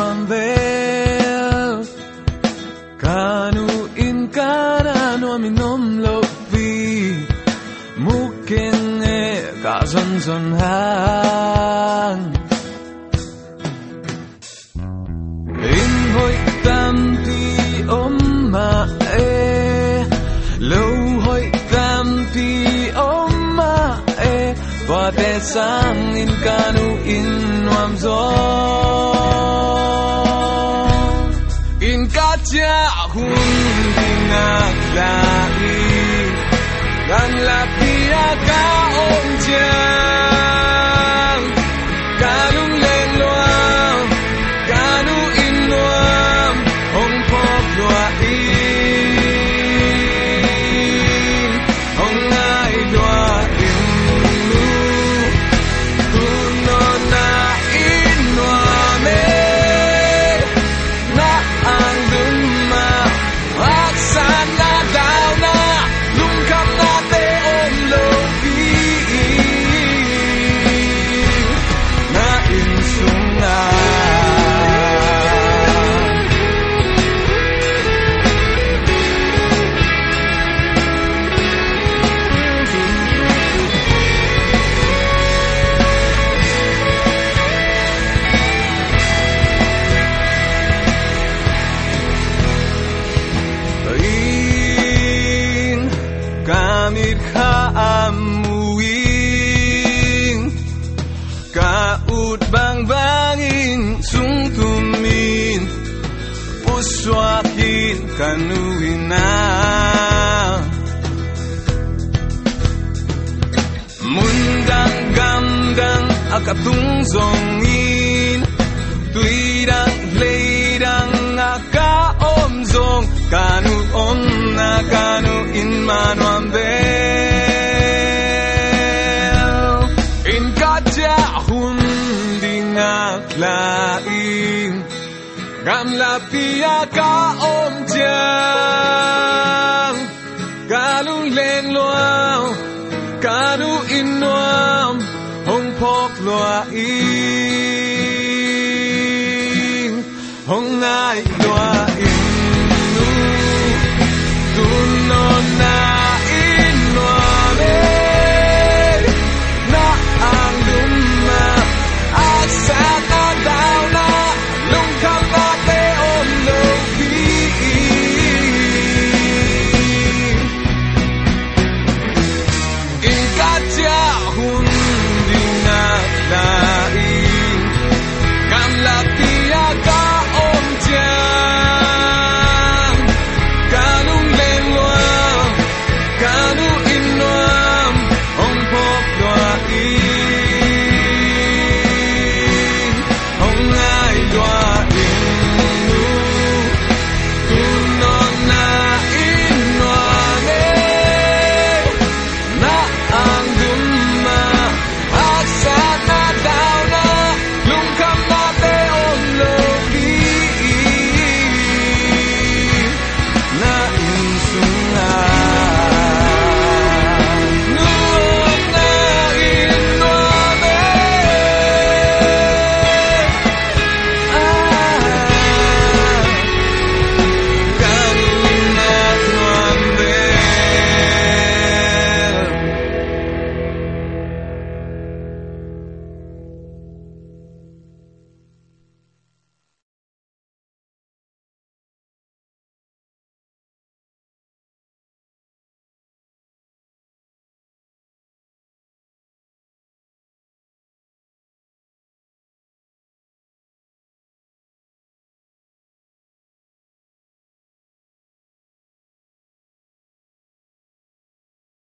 nuam vel kanu in kana nuam inom lopi mukin e ka son son hang in hoi tam ti om ma e lo hoi tam ti om ma e và te sang in kanu in nuam zo in ka cha hun dingak lai gan la pia ka om chang kanung len loam kanu in nuam hong pok loa in hong ai loa in nu tu no na in nuam e na ang dum ma ak san na dao na lung kam na te om lo vi na in sung na in kamit ha amuing kaut bang bangin sung tumin puswakin kanuin na mundang gamdang akatung zongin tuirang leirang akaom zong kanu om na kanu in manuam vel in kaja hun dingak lain gam la pia ka om jang kalu len loao kanu in nuam hong pok loa in hong ai loa